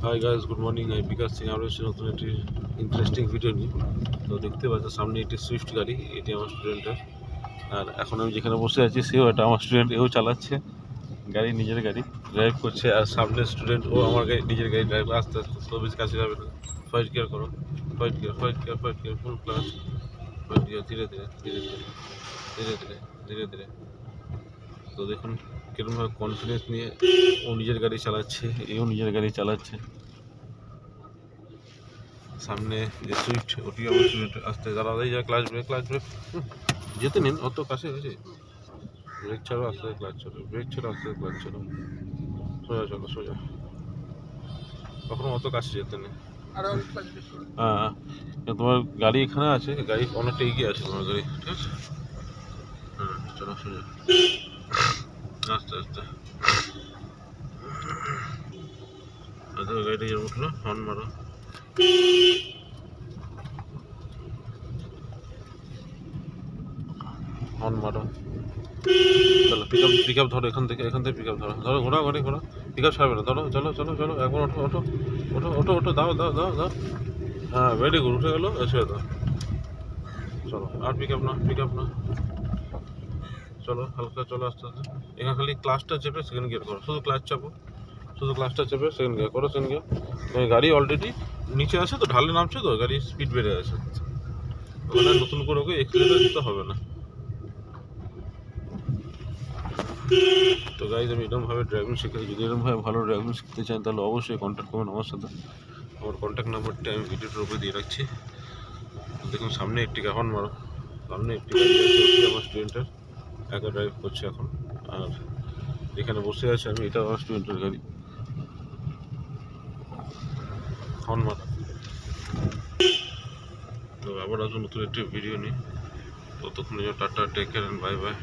Hi guys, good morning. আমি বিকাশ সিং আরও এসে নতুন একটি ইন্টারেস্টিং ভিডিও নিই। তো দেখতে পাচ্ছ সামনে একটি সুইফট গাড়ি, এটি আমার স্টুডেন্টের। আর এখন আমি যেখানে বসে আছি সেও এটা আমার স্টুডেন্ট, এও চালাচ্ছে গাড়ি, নিজের গাড়ি ড্রাইভ করছে। আর সামনে স্টুডেন্ট, ও আমার গাড়ি, নিজের গাড়ি ড্রাইভ। আস্তে আস্তে, তো বেশি কাছে যাবে না। ফার্স্ট গিয়ার করো, first gear, first gear, first gear, full clutch, first gear, ধীরে ধীরে ধীরে ধীরে ধীরে ধীরে ধীরে ধীরে। তো দেখুন কিরকমভাবে কনফিডেন্স নিয়ে ও নিজের গাড়ি চালাচ্ছে, এও নিজের গাড়ি চালাচ্ছে। সামনে যে সুইফট, ওটি আমার সুইফট। আস্তে দাঁড়াতেই যায়, ক্লাচ ব্রেক, ক্লাচ ব্রেক। যেতে নিন, অত কাছে গেছে। ব্রেক ছাড়ো, আস্তে ক্লাচ ছাড়ো, ব্রেক ছাড়ো, আস্তে ক্লাচ ছাড়ো। সোজা চলো, সোজা। কখনো অত কাছে যেতে নেই। হ্যাঁ, তোমার গাড়ি এখানে আছে, গাড়ি অনেকটা এগিয়ে আছে তোমার গাড়ি, ঠিক আছে? হ্যাঁ, চলো সোজা, আস্তে আস্তে। আচ্ছা, গাড়িটা যেরকম উঠলো, হর্ন মারো। হর্ন মারো। চলো, পিক আপ ধরো, এখান থেকে পিক আপ ধরো, ঘোরা গাড়ি, ঘোরা। পিক আপ ছাড়বে না, ধরো, চলো চলো চলো, একবার ওঠো ওঠো ওঠো ওঠো ওঠো, দাও দাও দাও দাও। হ্যাঁ, ভেরি গুড, উঠে গেলো, ছেড়ে দাও। চলো, আর পিক আপ না, পিক আপ না। চলো হালকা, চলো আস্তে আস্তে। এখানে খালি ক্লাচটা চেপে সেকেন্ড গিয়ার করো, শুধু ক্লাচ চাপো, শুধু ক্লাচটা চেপে সেকেন্ড গিয়ার করো, সেকেন্ড গিয়ার। গাড়ি অলরেডি নিচে আছে তো, ঢালে নামছে তো, গাড়ির স্পিড বেড়ে আছে। ওখানে নতুন করে ওকে এক্সিলেটার দিতে হবে না। তো গাইজ, আমি এরকমভাবে ড্রাইভিং শিখাই। যদি এরকমভাবে ভালো ড্রাইভিং শিখতে চান তাহলে অবশ্যই কন্ট্যাক্ট করবেন আমার সাথে। আমার কন্ট্যাক্ট নাম্বারটা আমি ভিডিওটার উপরে দিয়ে রাখছি। দেখুন সামনে একটি হর্ন মারো, সামনে একটি গাড়ি আছে, ওটি আমার স্টুডেন্টের, একা ড্রাইভ করছে এখন। আর যেখানে বসে আছে আমি, এটা আমার স্টুডেন্টের গাড়ি। হর্ন মারো। তো আবার আসুন নতুন একটি ভিডিও নিই। ততক্ষণে tata, take care, bye by.